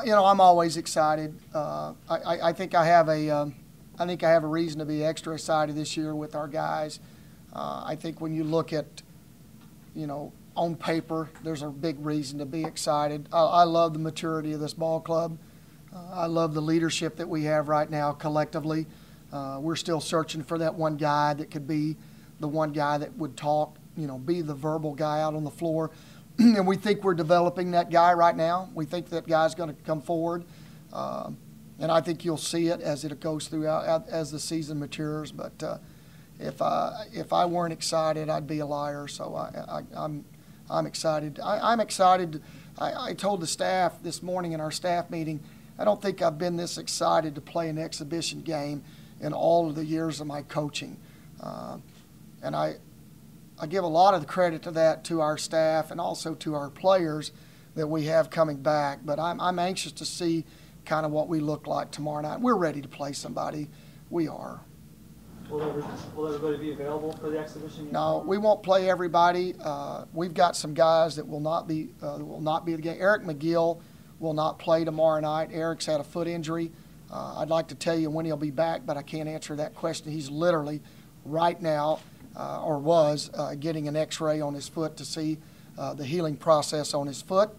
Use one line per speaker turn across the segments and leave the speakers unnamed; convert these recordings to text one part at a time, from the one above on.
I'm always excited. I think I have a reason to be extra excited this year with our guys. I think when you look at, on paper, there's a big reason to be excited. I love the maturity of this ball club. I love the leadership that we have right now collectively. We're still searching for that one guy that could be the one guy that would talk, be the verbal guy out on the floor. And we think we're developing that guy right now. We think that guy's going to come forward. And I think you'll see it as it goes throughout, as the season matures. But if I weren't excited, I'd be a liar. So I'm excited. I'm excited. I told the staff this morning in our staff meeting, I don't think I've been this excited to play an exhibition game in all of the years of my coaching. And I give a lot of the credit to that to our staff and also to our players that we have coming back. But I'm anxious to see kind of what we look like tomorrow night. We're ready to play somebody. We are.
Will everybody be available for the exhibition game?
No, we won't play everybody. We've got some guys that will not be the game. Eric McGill will not play tomorrow night. Eric's had a foot injury. I'd like to tell you when he'll be back, but I can't answer that question. He's literally right now, or was, getting an x-ray on his foot to see the healing process on his foot.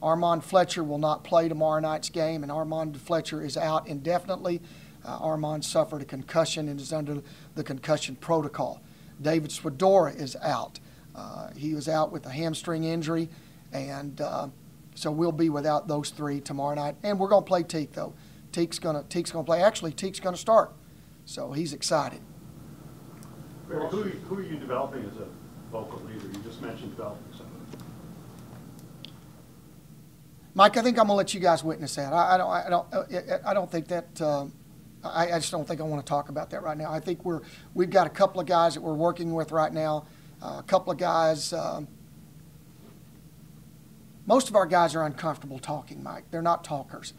Armand Fletcher will not play tomorrow night's game, and Armand Fletcher is out indefinitely. Armand suffered a concussion and is under the concussion protocol. David Swedora is out. He was out with a hamstring injury, and so we'll be without those three tomorrow night. And we're going to play Teek, though. Teek's gonna play. Actually, Teek's going to start, so he's excited.
Barry, who are you developing as a vocal leader? You just mentioned developing somebody.
Mike, I think I'm going to let you guys witness that. I don't think that. I just don't think I want to talk about that right now. I think we've got a couple of guys that we're working with right now. A couple of guys. Most of our guys are uncomfortable talking, Mike. They're not talkers.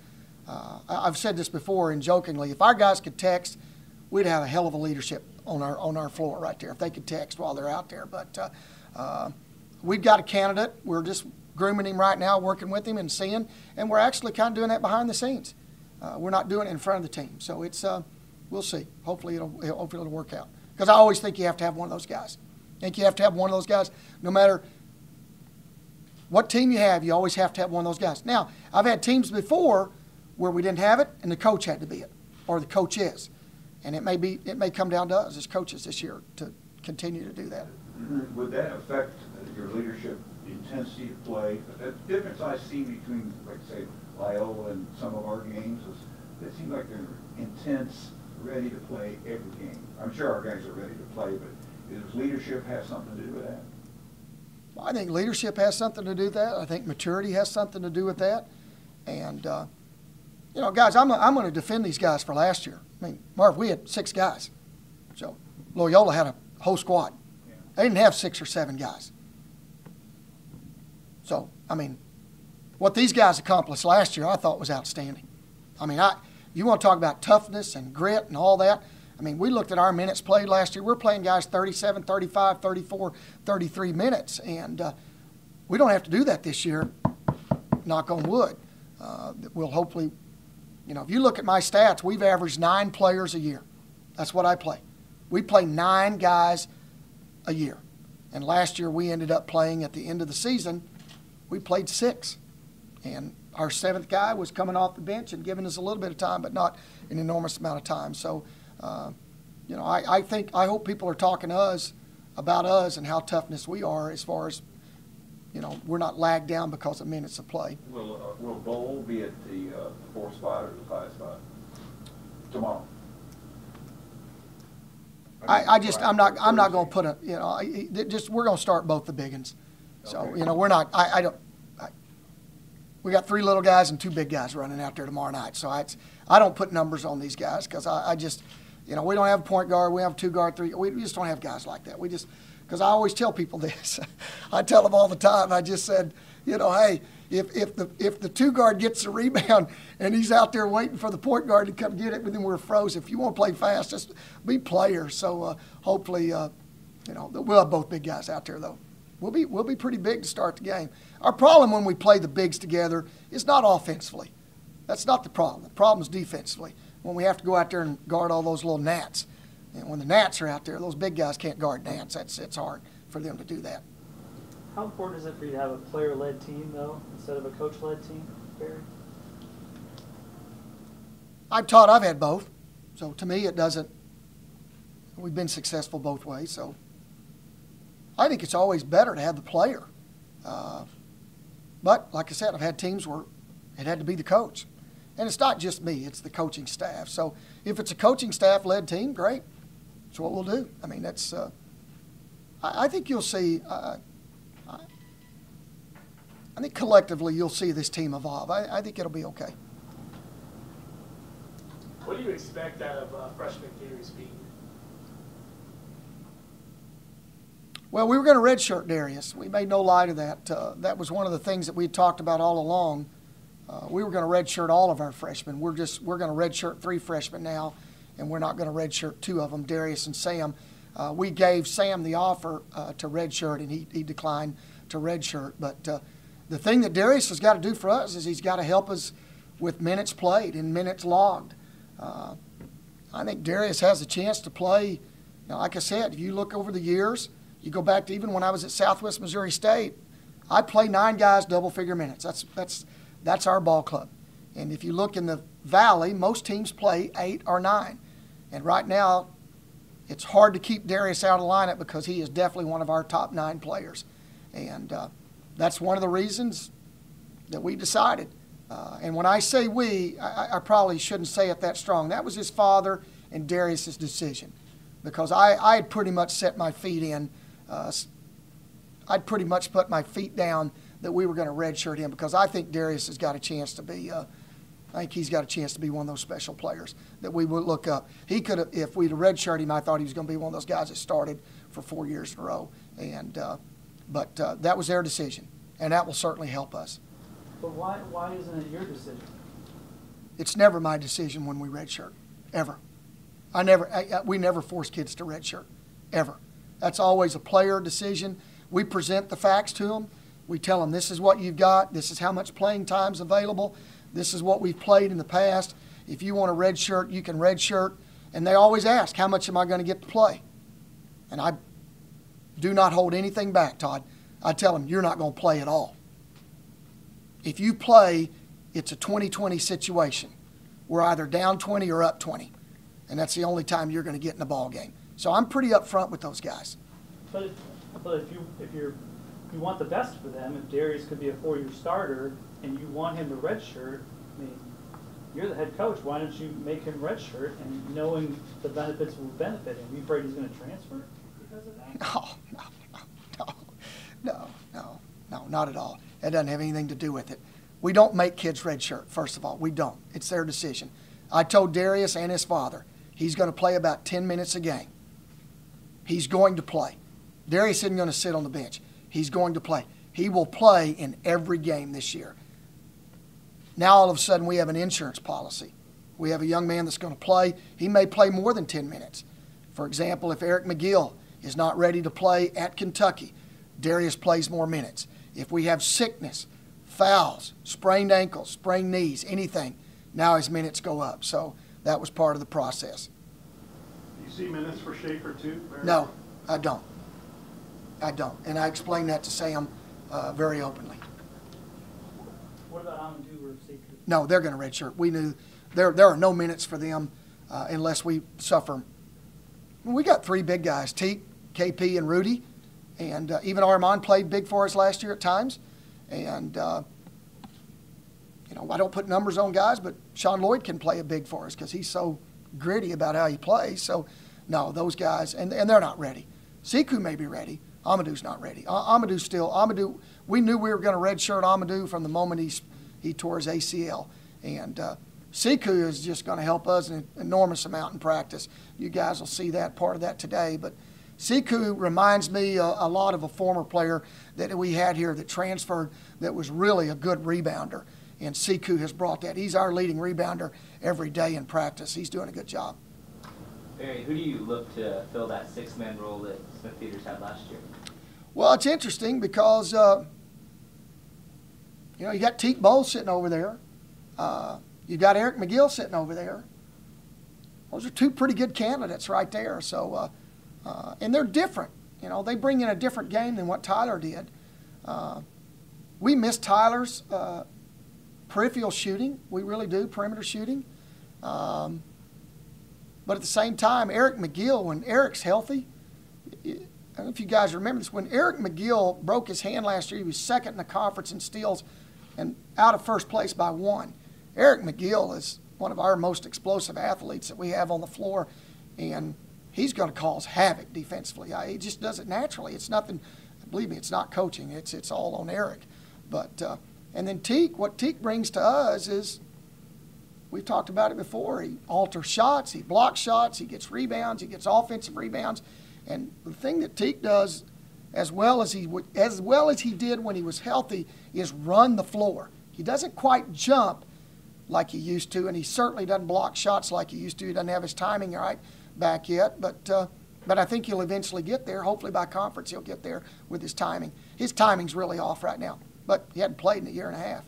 I've said this before and jokingly. If our guys could text, we'd have a hell of a leadership on our floor right there. If they could text while they're out there, but we've got a candidate. We're just grooming him right now, working with him and seeing, and we're actually kind of doing that behind the scenes. We're not doing it in front of the team, so it's we'll see. Hopefully it'll work out. Because I always think you have to have one of those guys. I think you have to have one of those guys, no matter what team you have. You always have to have one of those guys. Now, I've had teams before where we didn't have it, and the coach had to be it, or the coach is, and it may come down to us as coaches this year to continue to do that.
Would that affect your leadership, the intensity of play? The difference I see between, like say, Loyola and some of our games is it seems like they're intense, ready to play every game. I'm sure our guys are ready to play, but does leadership have something to do with that?
Well, I think leadership has something to do with that. I think maturity has something to do with that. And, guys, I'm going to defend these guys for last year. I mean, Marv, we had 6 guys. So Loyola had a whole squad. Yeah. They didn't have 6 or 7 guys. So, I mean, what these guys accomplished last year I thought was outstanding. I mean, you want to talk about toughness and grit and all that. I mean, we looked at our minutes played last year. We're playing guys 37, 35, 34, 33 minutes. And we don't have to do that this year, knock on wood. We'll hopefully, if you look at my stats, we've averaged 9 players a year. That's what I play. We play 9 guys a year. And last year we ended up playing at the end of the season, we played 6. And our 7th guy was coming off the bench and giving us a little bit of time, but not an enormous amount of time. So, I hope people are talking to us about us and how toughness we are as far as, we're not lagged down because of minutes of play.
Will Bowl be at the 4th spot or the 5th spot tomorrow?
I'm not going to put we're going to start both the big ones. So, okay. We're not, we got 3 little guys and 2 big guys running out there tomorrow night. So I don't put numbers on these guys because I just, we don't have a point guard. We have 2 guard, 3. We just don't have guys like that. Because I always tell people this. I tell them all the time. I just said, hey, if the 2 guard gets the rebound and he's out there waiting for the point guard to come get it, then we're frozen. If you want to play fast, just be players. So hopefully, we'll have both big guys out there though. We'll be pretty big to start the game. Our problem when we play the bigs together is not offensively. That's not the problem. The problem is defensively, when we have to go out there and guard all those little gnats. And when the gnats are out there, those big guys can't guard gnats. It's hard for them to do that.
How important is it for you to have a player-led team, though, instead of a coach-led team, Barry?
I've had both. So to me, it doesn't. We've been successful both ways. So I think it's always better to have the player. But like I said, I've had teams where it had to be the coach. And it's not just me, it's the coaching staff. So if it's a coaching staff-led team, great. That's what we'll do. I mean, that's. I think you'll see. I think collectively you'll see this team evolve. I think it'll be okay.
What do you expect out of freshman Gary Speed?
Well, we were going to redshirt Darius. We made no lie to that. That was one of the things that we talked about all along. We were going to redshirt all of our freshmen. We're going to redshirt 3 freshmen now, and we're not going to redshirt 2 of them, Darius and Sam. We gave Sam the offer to redshirt, and he declined to redshirt. But the thing that Darius has got to do for us is he's got to help us with minutes played and minutes logged. I think Darius has a chance to play. Like I said, if you look over the years, you go back to even when I was at Southwest Missouri State, I play 9 guys double-figure minutes. That's our ball club. And if you look in the Valley, most teams play 8 or 9. And right now, it's hard to keep Darius out of the lineup because he is definitely one of our top 9 players. And that's one of the reasons that we decided. And when I say we, I probably shouldn't say it that strong. That was his father and Darius's decision, because I had pretty much set my feet in. I'd pretty much put my feet down that we were going to redshirt him, because I think Darius has got a chance to be. I think he's got a chance to be one of those special players that we would look up. He could have, if we'd have redshirted him, I thought he was going to be one of those guys that started for 4 years in a row. And but that was their decision, and that will certainly help us.
But why isn't it your decision?
It's never my decision when we redshirt, ever. We never force kids to redshirt, ever. That's always a player decision. We present the facts to them. We tell them, this is what you've got. This is how much playing time's available. This is what we've played in the past. If you want a redshirt, you can redshirt. And they always ask, how much am I going to get to play? And I do not hold anything back, Todd. I tell them, you're not going to play at all. If you play, it's a 20-20 situation. We're either down 20 or up 20. And that's the only time you're going to get in the ball game. So I'm pretty upfront with those guys.
But if you want the best for them, if Darius could be a 4-year starter and you want him to redshirt, I mean, you're the head coach. Why don't you make him redshirt, and knowing the benefits will benefit him? Are you afraid he's going to transfer because of that? No, not at all. That doesn't have anything to do with it. We don't make kids redshirt, first of all. We don't. It's their decision. I told Darius and his father he's going to play about 10 minutes a game. He's going to play. Darius isn't going to sit on the bench. He's going to play. He will play in every game this year. Now all of a sudden we have an insurance policy. We have a young man that's going to play. He may play more than 10 minutes. For example, if Eric McGill is not ready to play at Kentucky, Darius plays more minutes. If we have sickness, fouls, sprained ankles, sprained knees, anything, now his minutes go up. So that was part of the process.
Do you see minutes for Schaefer too, Barry?
No, I don't. And I explained that to Sam very openly.
What about Amadou or Saluki?
No, they're going to redshirt. We knew there are no minutes for them unless we suffer. We got 3 big guys, Teak, KP, and Rudy. And even Armand played big for us last year at times. And, I don't put numbers on guys, but Sean Lloyd can play a big for us because he's so gritty about how he plays. So, no, those guys, and they're not ready. Siku may be ready. Amadou's not ready. Amadou, we knew we were going to redshirt Amadou from the moment he tore his ACL. And Siku is just going to help us an enormous amount in practice. You guys will see that part of that today. But Siku reminds me a lot of a former player that we had here that transferred that was really a good rebounder. And Siku has brought that. He's our leading rebounder every day in practice. He's doing a good job.
Barry, who do you look to fill that 6-man role that Smith Peters had last year?
Well, it's interesting because, you got Teak Bowl sitting over there. You got Eric McGill sitting over there. Those are two pretty good candidates right there. So, and they're different. You know, they bring in a different game than what Tyler did. We miss Tyler's peripheral shooting. We really do, perimeter shooting. But at the same time, Eric McGill, when Eric's healthy, I don't know if you guys remember this, when Eric McGill broke his hand last year, he was second in the conference in steals and out of first place by 1. Eric McGill is one of our most explosive athletes that we have on the floor, and he's going to cause havoc defensively. He just does it naturally. It's nothing, believe me, it's not coaching. It's all on Eric. But and then Teak, what Teak brings to us is, we've talked about it before, he alters shots, he blocks shots, he gets rebounds, he gets offensive rebounds. And the thing that Teak does as well as he did when he was healthy is run the floor. He doesn't quite jump like he used to, and he certainly doesn't block shots like he used to. He doesn't have his timing right back yet, but I think he'll eventually get there. Hopefully by conference he'll get there with his timing. His timing's really off right now, but he hadn't played in a year and a half.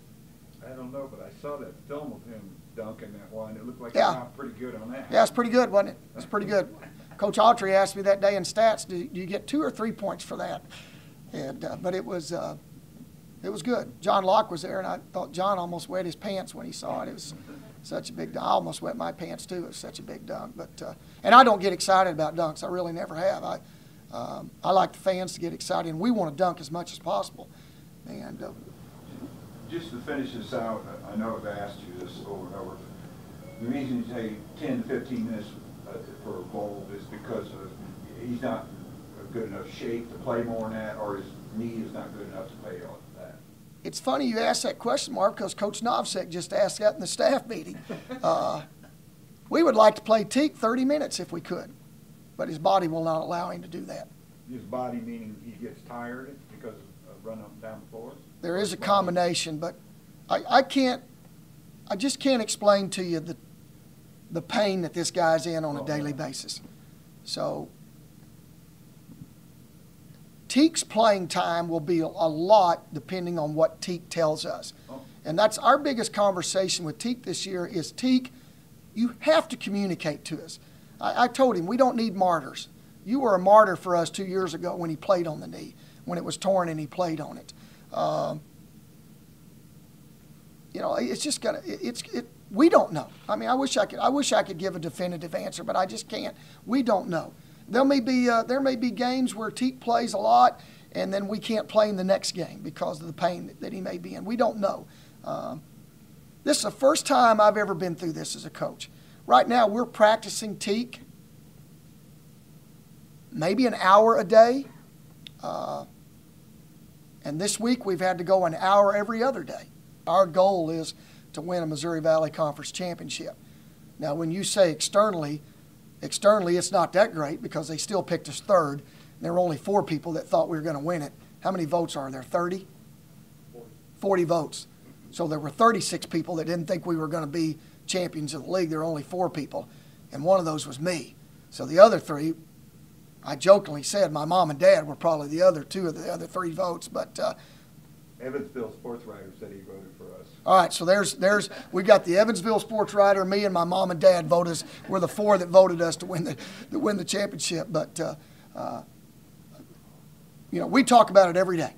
I don't know, but I saw that film of him dunking that one. It looked like
Yeah.
he got pretty good on that.
Yeah, it's pretty good, wasn't it? It's pretty good. Coach Autry asked me that day in stats, do you get 2 or 3 points for that? And but it was good. John Locke was there, and I thought John almost wet his pants when he saw it. It was such a big dunk. I almost wet my pants too. It was such a big dunk. But and I don't get excited about dunks. I really never have. I like the fans to get excited, and we want to dunk as much as possible. And
Just to finish this out, I know I've asked you this over and over. The reason you say 10 to 15 minutes for a bowl is because he's not in good enough shape to play more than that, or his knee is not good enough to play on that.
it's funny you asked that question, Mark, because Coach Novsek just asked that in the staff meeting. We would like to play Teak 30 minutes if we could, but his body will not allow him to do that.
His body meaning he gets tired because of running up and down the floor?
There is a combination, but I just can't explain to you the pain that this guy's in on a daily basis. So Teak's playing time will be a lot depending on what Teak tells us. And that's our biggest conversation with Teak this year is, Teak, you have to communicate to us. I told him, we don't need martyrs. You were a martyr for us 2 years ago when he played on the knee, when it was torn and he played on it. You know, it's just gonna. We don't know. I mean, I wish I could give a definitive answer, but I just can't. We don't know. There may be games where Teak plays a lot, and then we can't play in the next game because of the pain that he may be in. We don't know. This is the first time I've ever been through this as a coach. Right now, we're practicing Teak maybe an hour a day. And this week, we've had to go an hour every other day. Our goal is to win a Missouri Valley Conference championship. Now, when you say externally, it's not that great because they still picked us third. There were only 4 people that thought we were going to win it. How many votes are there? 30? 40 votes. So there were 36 people that didn't think we were going to be champions of the league. There were only 4 people, and one of those was me. So the other 3, I jokingly said my mom and dad were probably the other 2 of the other 3 votes, but
Evansville sports writer said he voted for us.
all right, so we got the Evansville sports writer, me, and my mom and dad voted us. We're the 4 that voted us to win the championship. But you know, we talk about it every day.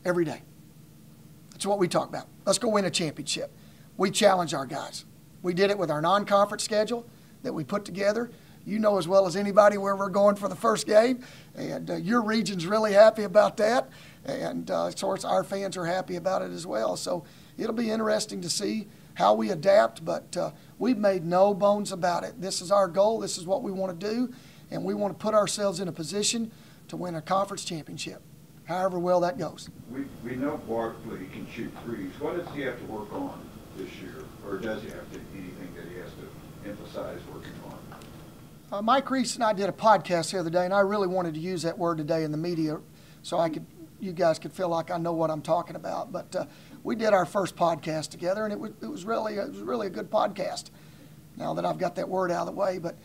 That's what we talk about. Let's go win a championship. We challenge our guys. We did it with our non-conference schedule that we put together. You know as well as anybody where we're going for the first game, and your region's really happy about that, and of course our fans are happy about it as well. So it'll be interesting to see how we adapt, but we've made no bones about it. This is our goal. This is what we want to do, and we want to put ourselves in a position to win a conference championship, however well that goes.
We know Barkley can shoot threes. What does he have to work on this year, or does he have to anything that he has to emphasize working on?
Mike Reese and I did a podcast the other day, and I really wanted to use that word today in the media so you guys could feel like I know what I'm talking about. But we did our first podcast together, and it was really a good podcast. Now that I've got that word out of the way, but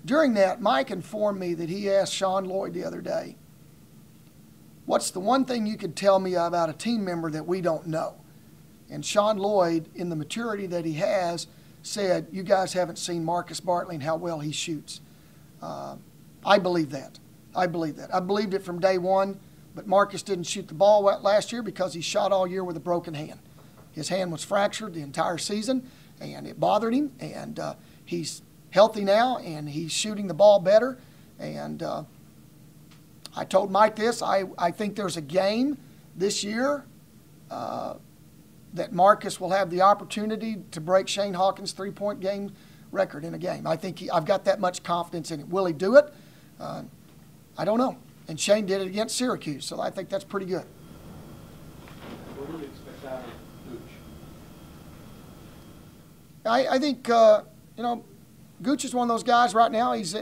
during that, Mike informed me that he asked Sean Lloyd the other day, "What's the one thing you could tell me about a team member that we don't know?" And Sean Lloyd, in the maturity that he has, said, you guys haven't seen Marcus Bartley and how well he shoots. I believe that. I believe that. I believed it from day one, but Marcus didn't shoot the ball last year because he shot all year with a broken hand. His hand was fractured the entire season, and it bothered him, and he's healthy now, and he's shooting the ball better. And I told Mike this, I think there's a game this year that Marcus will have the opportunity to break Shane Hawkins' three-point game record in a game. I think I've got that much confidence in it. Will he do it? I don't know. And Shane did it against Syracuse, so I think that's pretty good.
What do you expect out of Gooch?
I think Gooch is one of those guys right now. He's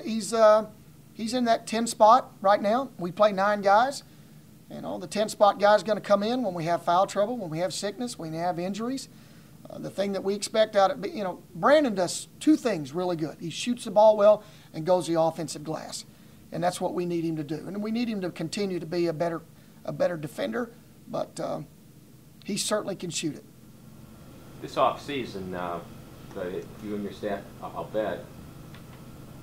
in that 10 spot right now. We play 9 guys. The 10 spot guy is going to come in when we have foul trouble, when we have sickness, when we have injuries. The thing that we expect out of Brandon does 2 things really good. He shoots the ball well and goes the offensive glass, and that's what we need him to do. And we need him to continue to be a better defender, but he certainly can shoot it.
This offseason, you and your staff, I'll bet,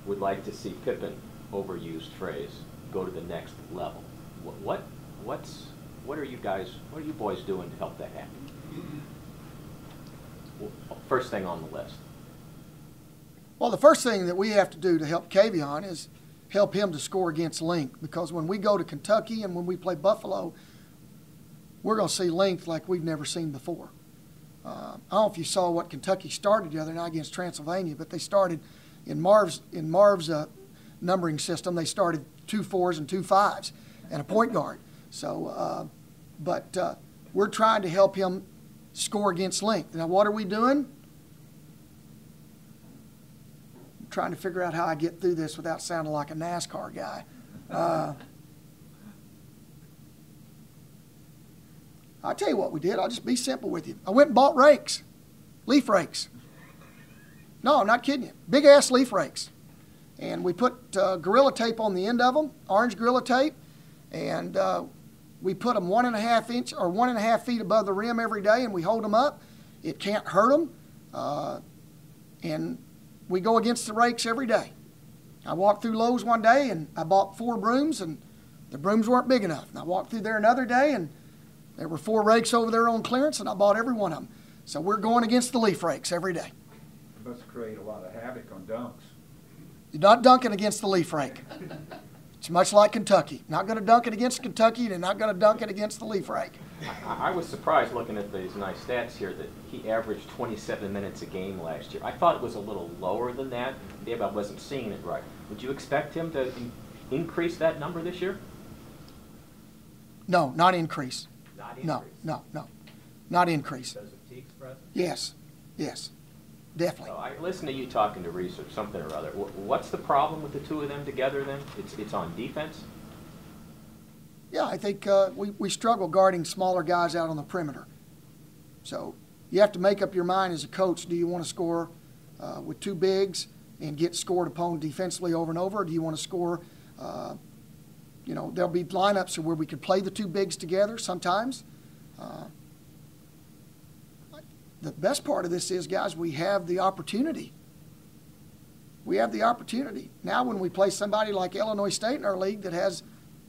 would like to see Pippen, overused phrase, go to the next level. What are you boys doing to help that happen? First thing on the list.
Well, the first thing that we have to do to help Kavion is help him to score against length, because when we go to Kentucky and when we play Buffalo, we're going to see length like we've never seen before. I don't know if you saw what Kentucky started the other night against Transylvania, but they started in Marv's numbering system. They started 2 4s and 2 5s and a point guard. So, but we're trying to help him score against length. Now, what are we doing? I'm trying to figure out how I get through this without sounding like a NASCAR guy. I'll tell you what we did. I'll just be simple with you. I went and bought rakes, leaf rakes. No, I'm not kidding you. Big-ass leaf rakes. And we put Gorilla Tape on the end of them, orange Gorilla Tape, and we put them 1.5 inch or 1.5 feet above the rim every day, and we hold them up. It can't hurt them. And we go against the rakes every day. I walked through Lowe's one day, and I bought 4 brooms, and the brooms weren't big enough. And I walked through there another day, and there were 4 rakes over there on clearance, and I bought every one of them. So we're going against the leaf rakes every day.
It must create a lot of havoc on dunks.
You're not dunking against the leaf rake. It's much like Kentucky. Not going to dunk it against Kentucky, and not going to dunk it against the leaf rake.
I was surprised looking at these nice stats here that he averaged 27 minutes a game last year. I thought it was a little lower than that. Maybe I wasn't seeing it right. Would you expect him to increase that number this year?
No, not increase.
Not increase.
No. Not increase.
Because of Teague's presence?
Yes. Definitely.
So I listened to you talking to research, something or other. What's the problem with the 2 of them together then? It's on defense?
Yeah, I think we struggle guarding smaller guys out on the perimeter. So you have to make up your mind as a coach. Do you want to score with 2 bigs and get scored upon defensively over and over? Or do you want to score, there'll be lineups where we could play the 2 bigs together sometimes. The best part of this is, guys, we have the opportunity. We have the opportunity. Now when we play somebody like Illinois State in our league that has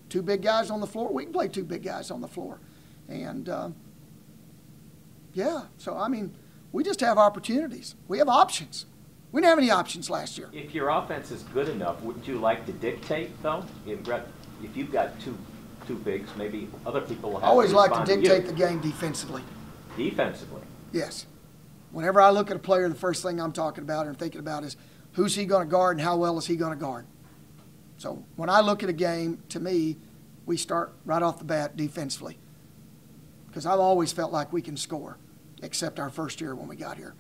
2 big guys on the floor, we can play 2 big guys on the floor. And, we just have opportunities. We have options. We didn't have any options last year.
If your offense is good enough, wouldn't you like to dictate, though? If you've got two bigs, maybe other people will have
I always
to
like to
respond
dictate
you.
the game defensively.
Defensively?
Yes. Whenever I look at a player, the first thing I'm talking about and thinking about is who's he going to guard and how well is he going to guard. So when I look at a game, to me, we start right off the bat defensively, because I've always felt like we can score, except our first year when we got here.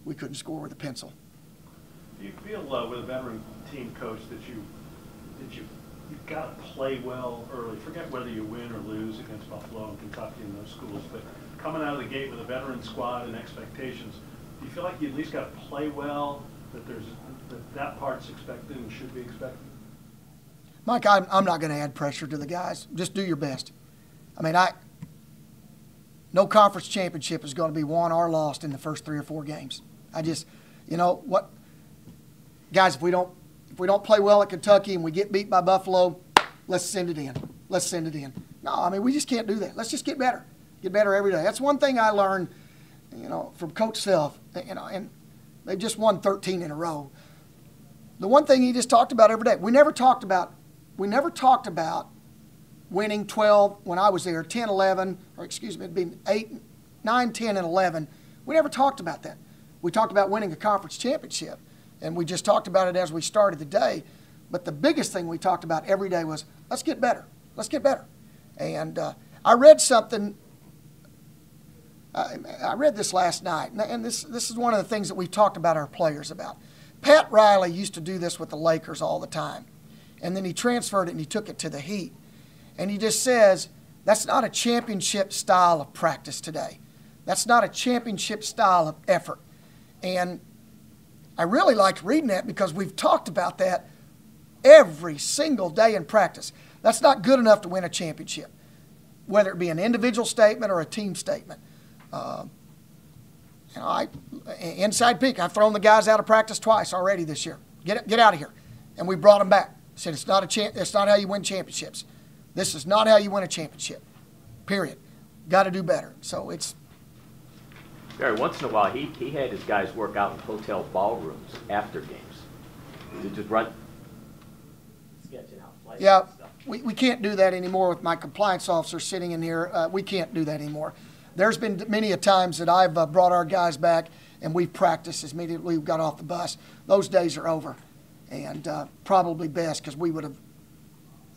We couldn't score with a pencil.
Do you feel with a veteran team coach that you've got to play well early? Forget whether you win or lose against Buffalo and Kentucky and those schools, but coming out of the gate with a veteran squad and expectations, do you feel like you at least got to play well, that part's expected and should be expected?
Mike, I'm not going to add pressure to the guys. Just do your best. No conference championship is going to be won or lost in the first 3 or 4 games. you know what, guys, if we don't play well at Kentucky and we get beat by Buffalo, let's send it in. Let's send it in. No, I mean, we just can't do that. Let's just get better. Get better every day. That's one thing I learned, you know, from Coach Self, you know, and they just won 13 in a row. The one thing he just talked about every day, we never talked about winning 12 when I was there, 10, 11, or excuse me, it'd be 8, 9, 10, and 11. We never talked about that. We talked about winning a conference championship, and we just talked about it as we started the day. But the biggest thing we talked about every day was, let's get better. Let's get better. And I read something, I read this last night, and this is one of the things that we've talked about our players about. Pat Riley used to do this with the Lakers all the time, and then he transferred it and he took it to the Heat. And he just says, that's not a championship style of practice today. That's not a championship style of effort. And I really liked reading that because we've talked about that every single day in practice. That's not good enough to win a championship, whether it be an individual statement or a team statement. You know, inside peek, I've thrown the guys out of practice twice already this year. Get out of here. And we brought them back. Said it's not how you win championships. This is not how you win a championship. Period. Got to do better. So it's.
Barry, once in a while, he had his guys work out in hotel ballrooms after games. He just run.
Sketching out flights
Yeah,
and stuff.
we can't do that anymore with my compliance officer sitting in here. We can't do that anymore. There's been many a times that I've brought our guys back and we've practiced as immediately we got off the bus. Those days are over, and probably best because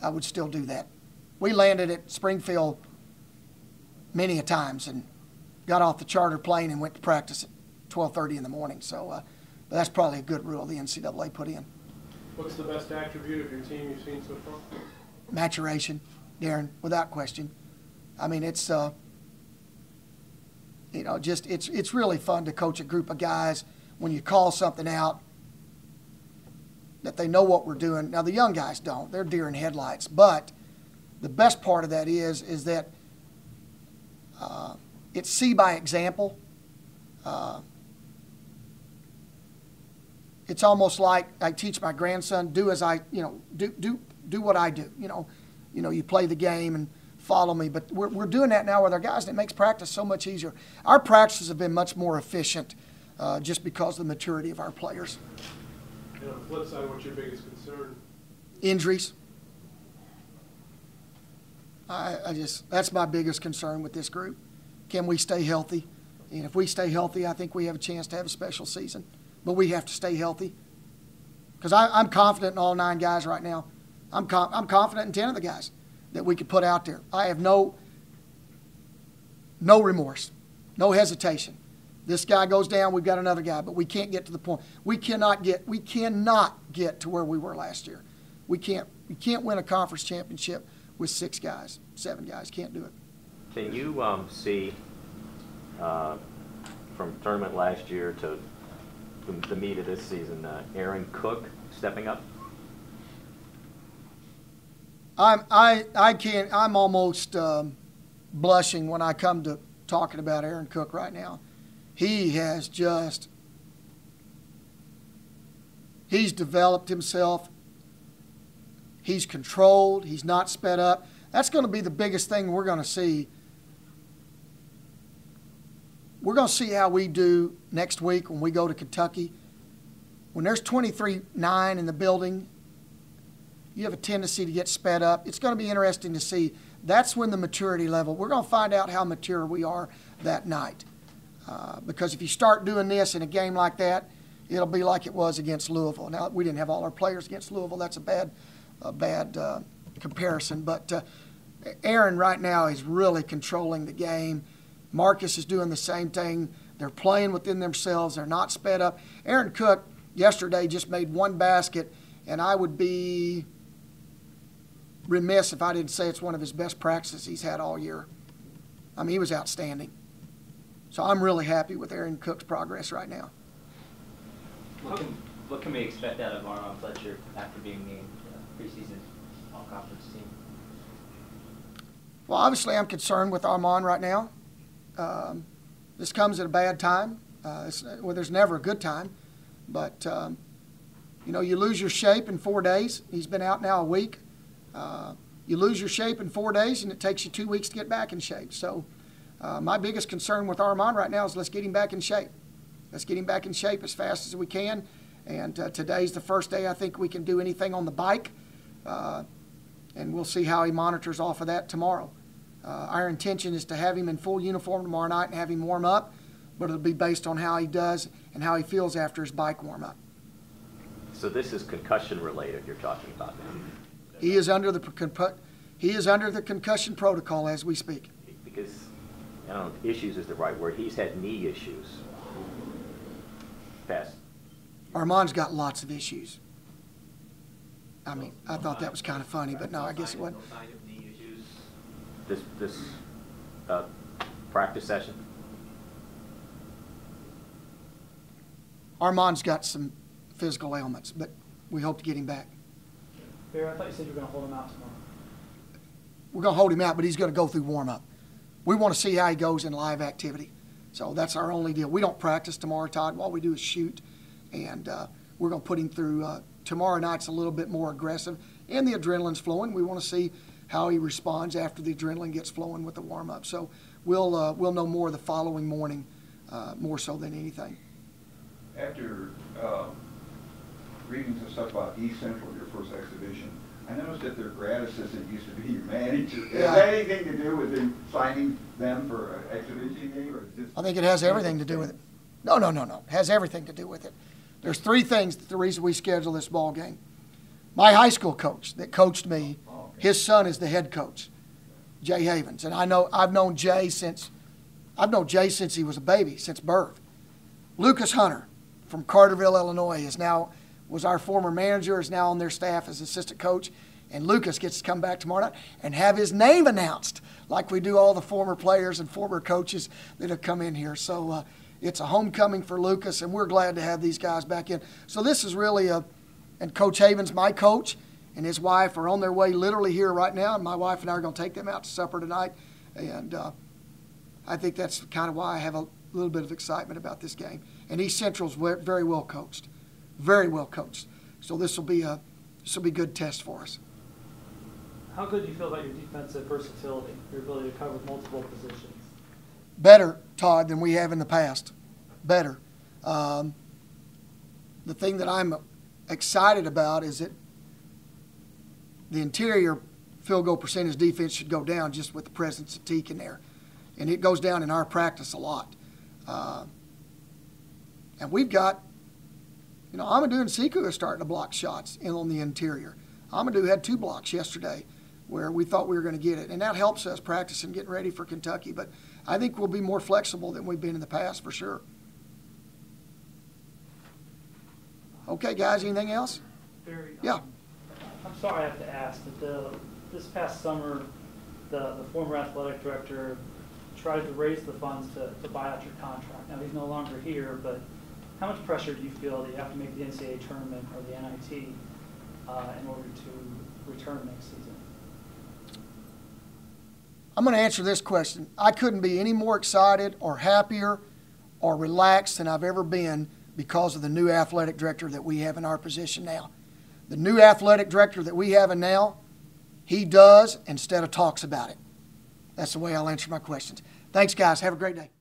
I would still do that. We landed at Springfield many a times and got off the charter plane and went to practice at 12:30 in the morning. So that's probably a good rule the NCAA put in.
What's the best attribute of your team you've seen so far?
Maturation, Darren, without question. I mean, it's you know, just it's really fun to coach a group of guys when you call something out that they know what we're doing. Now the young guys don't; they're deer in headlights. But the best part of that is that it's see by example. It's almost like I teach my grandson, do as I, you know, do what I do. You know, you play the game and follow me. But we're doing that now with our guys, and it makes practice so much easier. Our practices have been much more efficient just because of the maturity of our players.
And on the flip side, what's your biggest concern?
Injuries. That's my biggest concern with this group. Can we stay healthy? And if we stay healthy, I think we have a chance to have a special season. But we have to stay healthy. Because I'm confident in all 9 guys right now. I'm confident in 10 of the guys that we could put out there. I have no remorse, no hesitation. This guy goes down, we've got another guy, but we can't get to the point. We cannot get to where we were last year. We can't win a conference championship with 6 guys, 7 guys. Can't do it.
Can you see from tournament last year to the meat of this season, Aaron Cook stepping up?
I'm almost blushing when I come to talking about Aaron Cook right now. He's developed himself. He's controlled. He's not sped up. That's going to be the biggest thing we're going to see. We're going to see how we do next week when we go to Kentucky. When there's 23-9 in the building, you have a tendency to get sped up. It's going to be interesting to see. That's when the maturity level, we're going to find out how mature we are that night. Because if you start doing this in a game like that, it'll be like it was against Louisville. Now, we didn't have all our players against Louisville. That's a bad comparison. But Aaron right now is really controlling the game. Marcus is doing the same thing. They're playing within themselves. They're not sped up. Aaron Cook yesterday just made 1 basket, and I would be remiss if I didn't say it's one of his best practices he's had all year. I mean, he was outstanding. So I'm really happy with Aaron Cook's progress right now.
What can we expect out of Armand Fletcher after being named preseason all-conference team?
Well, obviously I'm concerned with Armand right now. This comes at a bad time. There's never a good time. But, you know, you lose your shape in 4 days. He's been out now a week. You lose your shape in 4 days, and it takes you 2 weeks to get back in shape. So my biggest concern with Armand right now is let's get him back in shape. Let's get him back in shape as fast as we can. And today's the first day I think we can do anything on the bike. And we'll see how he monitors off of that tomorrow. Our intention is to have him in full uniform tomorrow night and have him warm up, but it'll be based on how he does and how he feels after his bike warm-up.
So this is concussion related you're talking about now?
He is under the concussion protocol as we speak.
Because, I don't know if issues is the right word, he's had knee issues. Past.
Armand's got lots of issues. I mean, I thought that was kind of funny, but no, I guess it wasn't.
No sign of knee issues.
This practice session?
Armand's got some physical ailments, but we hope to get him back.
Barry, I thought you said you were going to hold him out tomorrow.
We're going to hold him out, but he's going to go through warm-up. We want to see how he goes in live activity. So that's our only deal. We don't practice tomorrow, Todd. All we do is shoot, and we're going to put him through. Tomorrow night's a little bit more aggressive, and the adrenaline's flowing. We want to see how he responds after the adrenaline gets flowing with the warm-up. So we'll know more the following morning, more so than anything.
After reading some stuff about East Central, your first exhibition, I noticed that their grad assistant used to be your manager.
Yeah.
Has that anything to do with him signing them for an exhibition game? Or just
I think it has everything to do with it. No. It has everything to do with it. There's three things, the reason we scheduled this ball game. My high school coach that coached me, his son is the head coach, Jay Havens. And I've known Jay since he was a baby, since birth. Lucas Hunter from Carterville, Illinois, was our former manager, is now on their staff as assistant coach. And Lucas gets to come back tomorrow night and have his name announced like we do all the former players and former coaches that have come in here. So it's a homecoming for Lucas, and we're glad to have these guys back in. So this is really and Coach Havens, my coach, and his wife are on their way literally here right now, and my wife and I are going to take them out to supper tonight. And I think that's kind of why I have a little bit of excitement about this game. And East Central's very well coached. Very well coached. So this will be a good test for us.
How good do you feel about your defensive versatility, your ability to cover multiple positions?
Better, Todd, than we have in the past. Better. The thing that I'm excited about is that the interior field goal percentage defense should go down just with the presence of Teak in there. And it goes down in our practice a lot. And we've got, Amadou and Siku are starting to block shots on the interior. Amadou had 2 blocks yesterday where we thought we were going to get it. And that helps us practice and getting ready for Kentucky. But I think we'll be more flexible than we've been in the past for sure. Okay, guys, anything else?
Barry,
Yeah.
I'm sorry I have to ask, but this past summer, the former athletic director tried to raise the funds to buy out your contract. Now, he's no longer here, but how much pressure do you feel that you have to make the NCAA tournament or the NIT in order to return next season?
I'm going to answer this question. I couldn't be any more excited or happier or relaxed than I've ever been because of the new athletic director that we have in our position now. The new athletic director that we have now, he does instead of talks about it. That's the way I'll answer my questions. Thanks, guys. Have a great day.